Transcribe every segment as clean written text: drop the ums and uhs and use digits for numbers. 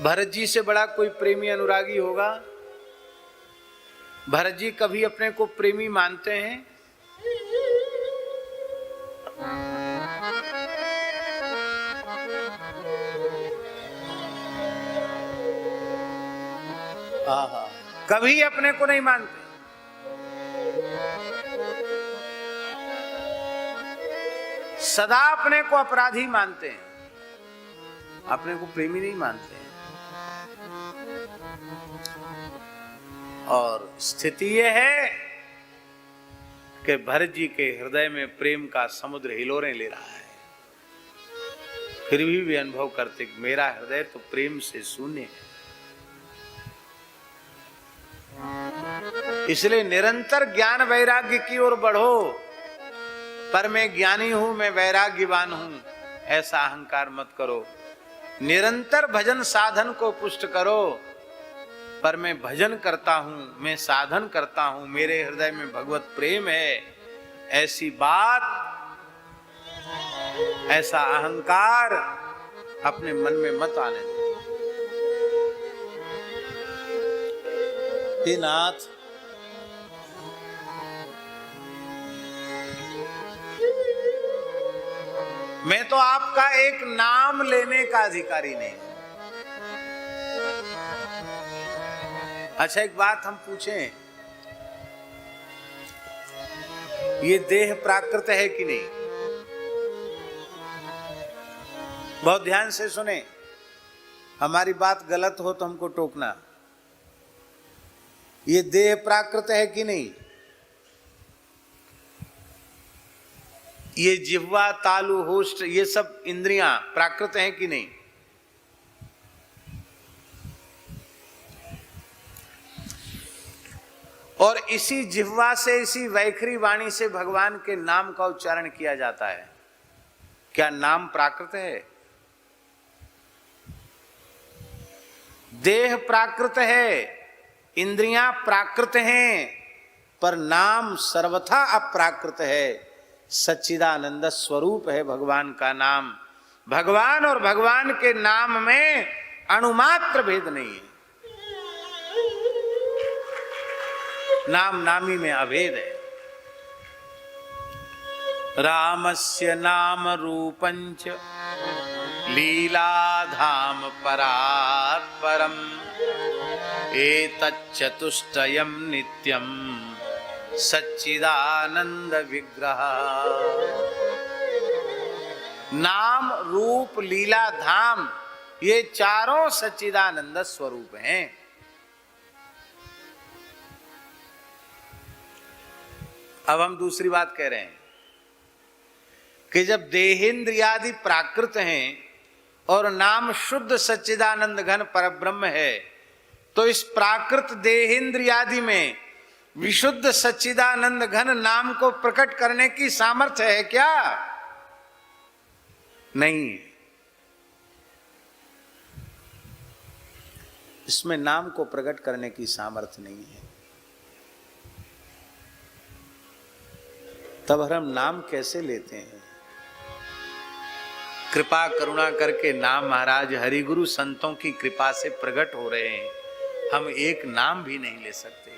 भरत जी से बड़ा कोई प्रेमी अनुरागी होगा? भरत जी कभी अपने को प्रेमी मानते हैं? आहा, कभी अपने को नहीं मानते। सदा अपने को अपराधी मानते हैं, अपने को प्रेमी नहीं मानते हैं। और स्थिति यह है कि भरत जी के हृदय में प्रेम का समुद्र हिलोरें ले रहा है, फिर भी वे अनुभव करते कि मेरा हृदय तो प्रेम से शून्य है। इसलिए निरंतर ज्ञान वैराग्य की ओर बढ़ो। पर मैं ज्ञानी हूं, मैं वैराग्यवान हूं, ऐसा अहंकार मत करो। निरंतर भजन साधन को पुष्ट करो। पर मैं भजन करता हूं, मैं साधन करता हूं, मेरे हृदय में भगवत प्रेम है, ऐसी बात, ऐसा अहंकार अपने मन में मत आने दो। हे नाथ, मैं तो आपका एक नाम लेने का अधिकारी नहीं। अच्छा, एक बात हम पूछें, ये देह प्राकृत है कि नहीं? बहुत ध्यान से सुने, हमारी बात गलत हो तो हमको टोकना। ये देह प्राकृत है कि नहीं? ये जिह्वा, तालु, होष्ठ, ये सब इंद्रियां प्राकृत हैं कि नहीं? और इसी जिह्वा से, इसी वैखरी वाणी से भगवान के नाम का उच्चारण किया जाता है। क्या नाम प्राकृत है? देह प्राकृत है, इंद्रियां प्राकृत हैं, पर नाम सर्वथा अप्राकृत है। सच्चिदानंद स्वरूप है भगवान का नाम। भगवान और भगवान के नाम में अणुमात्र भेद नहीं है। नाम नामी में अभेद है। रामस्य नाम रूपंच लीलाधाम परात् परम एतच्चतुष्टयम् नित्यम सच्चिदानंद विग्रह। नाम, रूप, लीला, धाम, ये चारों सच्चिदानंद स्वरूप हैं। अब हम दूसरी बात कह रहे हैं कि जब देहेंद्रियादि प्राकृत हैं और नाम शुद्ध सच्चिदानंद घन परब्रह्म है, तो इस प्राकृत देहेंद्रियादि में विशुद्ध सच्चिदानंद घन नाम को प्रकट करने की सामर्थ्य है क्या? नहीं है। इसमें नाम को प्रकट करने की सामर्थ्य नहीं है। तब हम नाम कैसे लेते हैं? कृपा करुणा करके नाम महाराज हरिगुरु संतों की कृपा से प्रकट हो रहे हैं। हम एक नाम भी नहीं ले सकते।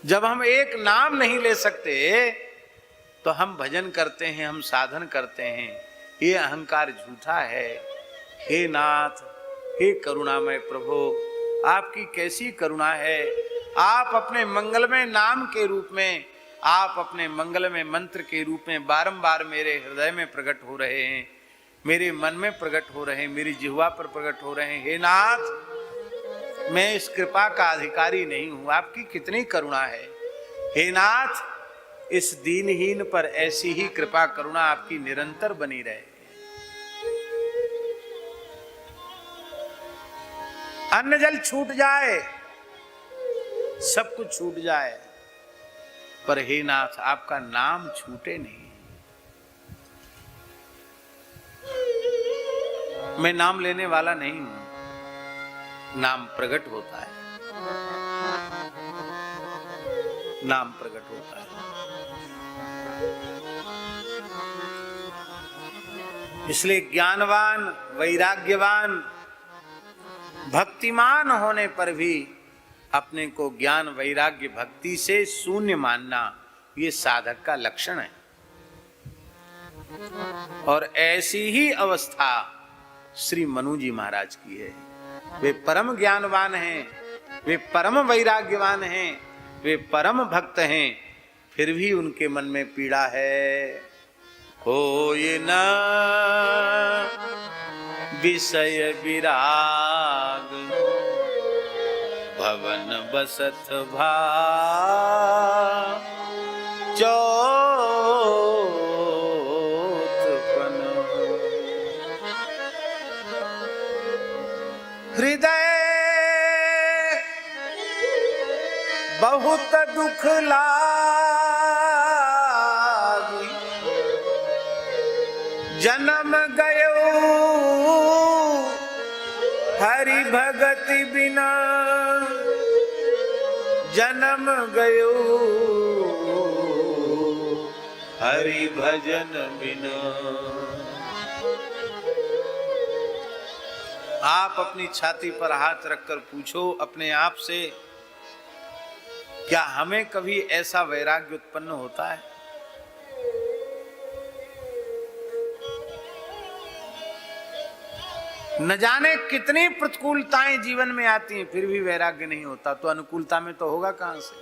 जब हम एक नाम नहीं ले सकते तो हम भजन करते हैं, हम साधन करते हैं, ये अहंकार झूठा है। हे नाथ, हे करुणामय प्रभु, आपकी कैसी करुणा है। आप अपने मंगलमय नाम के रूप में, आप अपने मंगलमय मंत्र के रूप में बारंबार मेरे हृदय में प्रकट हो रहे हैं, मेरे मन में प्रकट हो रहे हैं, मेरी जिह्वा पर प्रकट हो रहे हैं। हे नाथ, मैं इस कृपा का अधिकारी नहीं हूं, आपकी कितनी करुणा है। हे नाथ, इस दीनहीन पर ऐसी ही कृपा करुणा आपकी निरंतर बनी रहे। अन्न जल छूट जाए, सब कुछ छूट जाए, पर हे नाथ, आपका नाम छूटे नहीं। मैं नाम लेने वाला नहीं हूं, नाम प्रकट होता है, नाम प्रकट होता है। इसलिए ज्ञानवान, वैराग्यवान, भक्तिमान होने पर भी अपने को ज्ञान, वैराग्य, भक्ति से शून्य मानना, ये साधक का लक्षण है। और ऐसी ही अवस्था श्री मनु जी महाराज की है। वे परम ज्ञानवान हैं, वे परम वैराग्यवान हैं, वे परम भक्त हैं, फिर भी उनके मन में पीड़ा है। होय न विषय विराग, भवन बसत भाव, चौथपन हृदय बहुत दुख लागी, जन्म गयो हरि भगति बिना, जन्म गयो हरि भजन बिना। आप अपनी छाती पर हाथ रखकर पूछो अपने आप से, क्या हमें कभी ऐसा वैराग्य उत्पन्न होता है? न जाने कितनी प्रतिकूलताएं जीवन में आती हैं, फिर भी वैराग्य नहीं होता, तो अनुकूलता में तो होगा कहां से?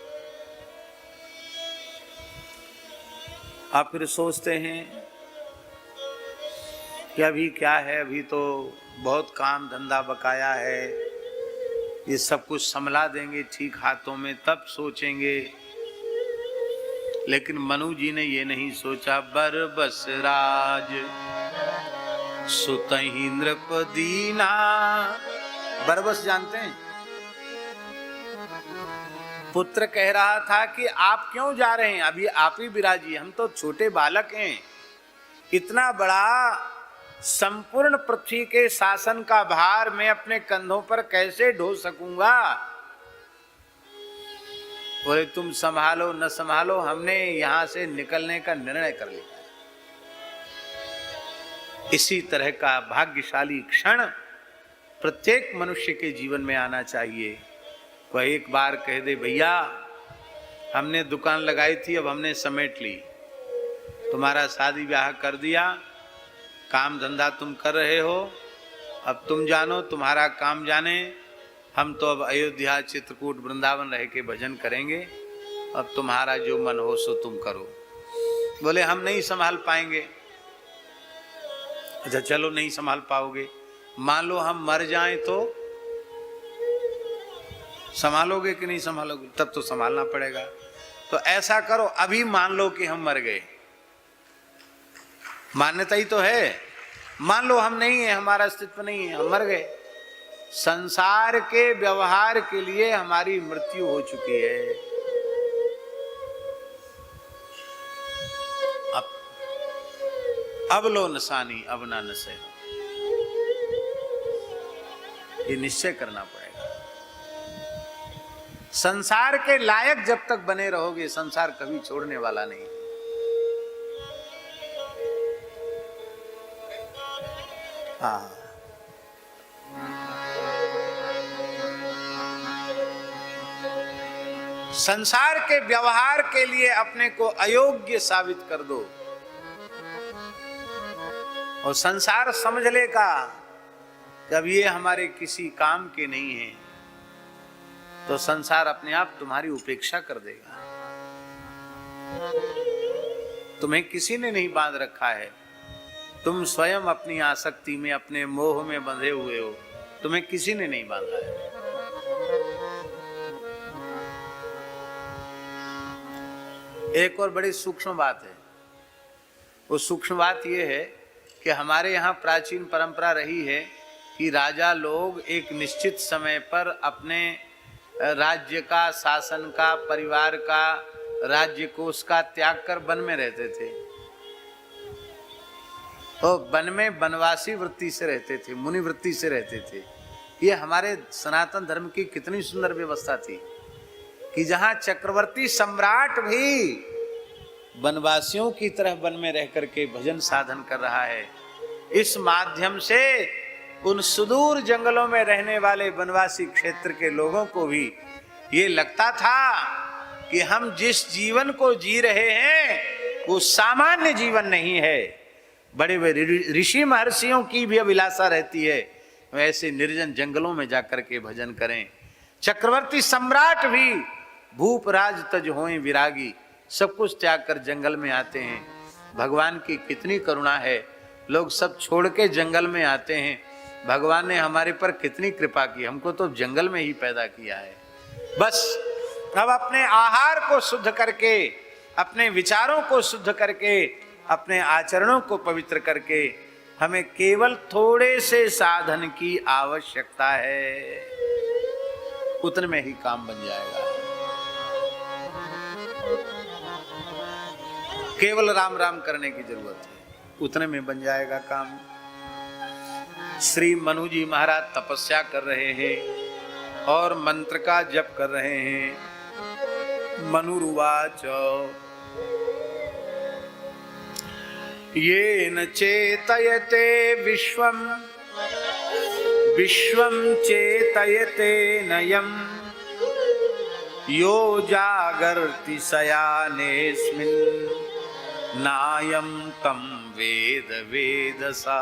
आप फिर सोचते हैं कि अभी क्या है, अभी तो बहुत काम धंधा बकाया है, ये सब कुछ संभला देंगे ठीक हाथों में, तब सोचेंगे। लेकिन मनु जी ने ये नहीं सोचा। बरबस राज सुतहि नृपदीना, बरबस जानते हैं? पुत्र कह रहा था कि आप क्यों जा रहे हैं, अभी आप ही विराजिए, हम तो छोटे बालक हैं, इतना बड़ा संपूर्ण पृथ्वी के शासन का भार मैं अपने कंधों पर कैसे ढो सकूंगा? बोले तुम संभालो न संभालो, हमने यहां से निकलने का निर्णय कर लिया। इसी तरह का भाग्यशाली क्षण प्रत्येक मनुष्य के जीवन में आना चाहिए। कोई एक बार कह दे, भैया हमने दुकान लगाई थी, अब हमने समेट ली, तुम्हारा शादी ब्याह कर दिया, काम धंधा तुम कर रहे हो, अब तुम जानो, तुम्हारा काम जाने, हम तो अब अयोध्या, चित्रकूट, वृंदावन रह के भजन करेंगे, अब तुम्हारा जो मन हो सो तुम करो। बोले हम नहीं संभाल पाएंगे। अच्छा चलो नहीं संभाल पाओगे, मान लो हम मर जाएं तो संभालोगे कि नहीं संभालोगे? तब तो संभालना पड़ेगा। तो ऐसा करो, अभी मान लो कि हम मर गए, मान्यता ही तो है, मान लो हम नहीं है, हमारा अस्तित्व नहीं है, हम मर गए, संसार के व्यवहार के लिए हमारी मृत्यु हो चुकी है। अब लो नसानी अब ना नसे, ये निश्चय करना पड़ेगा। संसार के लायक जब तक बने रहोगे, संसार कभी छोड़ने वाला नहीं। हाँ, संसार के व्यवहार के लिए अपने को अयोग्य साबित कर दो और संसार समझ लेगा कि अब ये हमारे किसी काम के नहीं है, तो संसार अपने आप तुम्हारी उपेक्षा कर देगा। तुम्हें किसी ने नहीं बांध रखा है, तुम स्वयं अपनी आसक्ति में, अपने मोह में बंधे हुए हो, तुम्हें किसी ने नहीं बांधा है। एक और बड़ी सूक्ष्म बात है, वो सूक्ष्म बात यह है कि हमारे यहाँ प्राचीन परंपरा रही है कि राजा लोग एक निश्चित समय पर अपने राज्य का, शासन का, परिवार का, राज्य कोष का त्याग कर वन में रहते थे। और वन में वनवासी वृत्ति से रहते थे, मुनि वृत्ति से रहते थे। ये हमारे सनातन धर्म की कितनी सुंदर व्यवस्था थी कि जहाँ चक्रवर्ती सम्राट भी वनवासियों की तरह वन में रह करके भजन साधन कर रहा है, इस माध्यम से उन सुदूर जंगलों में रहने वाले वनवासी क्षेत्र के लोगों को भी ये लगता था कि हम जिस जीवन को जी रहे हैं वो सामान्य जीवन नहीं है। बड़े बड़े ऋषि महर्षियों की भी अभिलाषा रहती है वैसे निर्जन जंगलों में जाकर के भजन करें। चक्रवर्ती सम्राट भी भूप राज तज होएं विरागी, सब कुछ त्याग कर जंगल में आते हैं। भगवान की कितनी करुणा है, लोग सब छोड़ के जंगल में आते हैं। भगवान ने हमारे पर कितनी कृपा की, हमको तो जंगल में ही पैदा किया है। बस अब अपने आहार को शुद्ध करके, अपने विचारों को शुद्ध करके, अपने आचरणों को पवित्र करके हमें केवल थोड़े से साधन की आवश्यकता है, उतने में ही काम बन जाएगा। केवल राम राम करने की जरूरत है, उतने में बन जाएगा काम। श्री मनु जी महाराज तपस्या कर रहे हैं और मंत्र का जप कर रहे हैं। मनुरुवाच येन चेतयते विश्वम विश्वम चेतयते नयम यो जागर्ति शयानेस्मिन् नायं तं वेद वेदसा।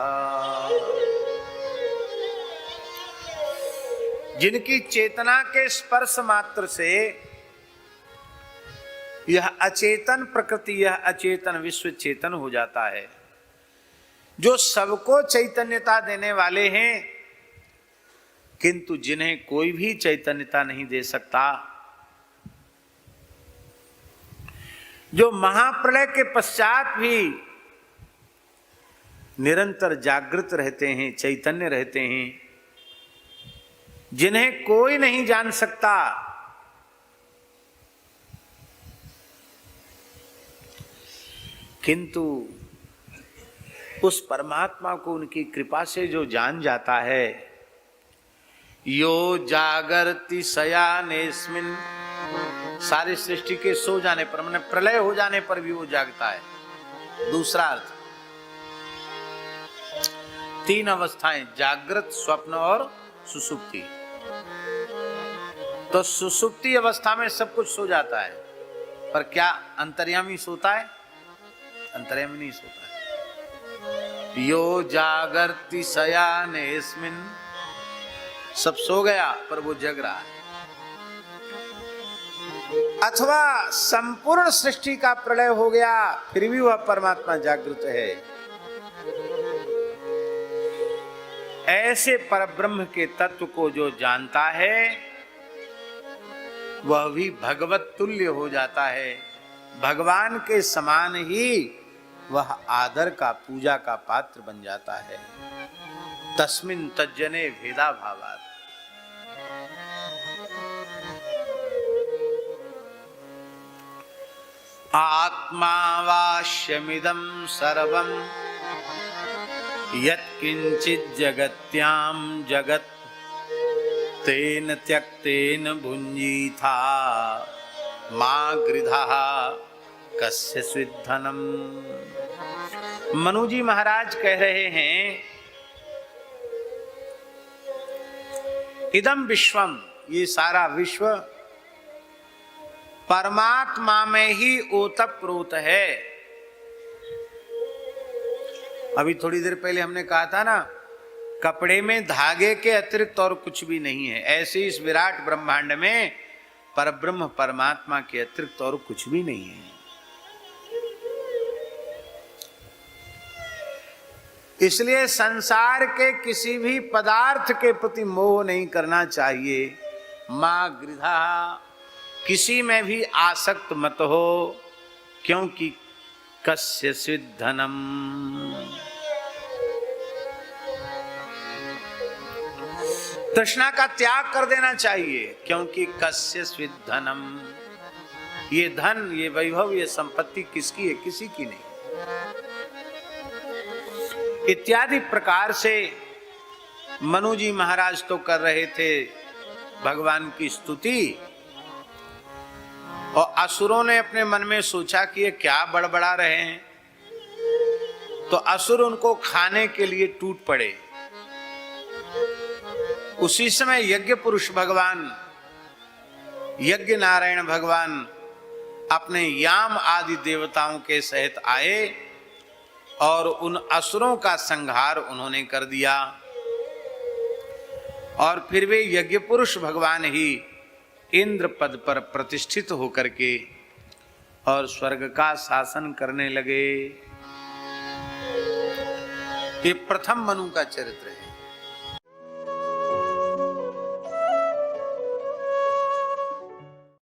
जिनकी चेतना के स्पर्श मात्र से यह अचेतन प्रकृति, यह अचेतन विश्व चेतन हो जाता है, जो सबको चैतन्यता देने वाले हैं किंतु जिन्हें कोई भी चैतन्यता नहीं दे सकता, जो महाप्रलय के पश्चात भी निरंतर जागृत रहते हैं, चैतन्य रहते हैं, जिन्हें कोई नहीं जान सकता, किंतु उस परमात्मा को उनकी कृपा से जो जान जाता है, यो जागर्ति शयानेस्मिन्, सारी सृष्टि के सो जाने पर, मैंने प्रलय हो जाने पर भी वो जागता है। दूसरा अर्थ, तीन अवस्थाएं, जागृत, स्वप्न और सुसुप्ति। तो सुसुप्ति अवस्था में सब कुछ सो जाता है, पर क्या अंतर्यामी सोता है? अंतर्यामी नहीं सोता है। यो जागर्ति शयानेस्मिन्, सब सो गया पर वो जग रहा है। अथवा संपूर्ण सृष्टि का प्रलय हो गया फिर भी वह परमात्मा जागृत है। ऐसे परब्रह्म के तत्व को जो जानता है वह भी भगवत तुल्य हो जाता है, भगवान के समान ही वह आदर का, पूजा का पात्र बन जाता है। तस्मिन् तज्जने भेदा भावात्। आत्मा वाश्यमिदं सर्वं यत्किंचित् जगत्यां जगत् तेन त्यक्तेन भुञ्जीथा मा गृधः कस्यचित् धनम्। मनु जी महाराज कह रहे हैं, इदम विश्वम, ये सारा विश्व परमात्मा में ही ओतप्रोत है। अभी थोड़ी देर पहले हमने कहा था ना, कपड़े में धागे के अतिरिक्त और कुछ भी नहीं है। ऐसे इस विराट ब्रह्मांड में परब्रह्म परमात्मा के अतिरिक्त और कुछ भी नहीं है। इसलिए संसार के किसी भी पदार्थ के प्रति मोह नहीं करना चाहिए। मां गृधा, किसी में भी आसक्त मत हो, क्योंकि कस्यचित् धनम, तृष्णा का त्याग कर देना चाहिए, क्योंकि कस्यचित् धनम, ये धन, ये वैभव, ये संपत्ति किसकी है? किसी की नहीं। इत्यादि प्रकार से मनु जी महाराज तो कर रहे थे भगवान की स्तुति, और असुरों ने अपने मन में सोचा कि ये क्या बड़बड़ा रहे हैं, तो असुर उनको खाने के लिए टूट पड़े। उसी समय यज्ञ पुरुष भगवान, यज्ञ नारायण भगवान अपने याम आदि देवताओं के सहित आए और उन असुरों का संहार उन्होंने कर दिया। और फिर वे यज्ञ पुरुष भगवान ही इंद्र पद पर प्रतिष्ठित होकर के और स्वर्ग का शासन करने लगे। ये प्रथम मनु का चरित्र है।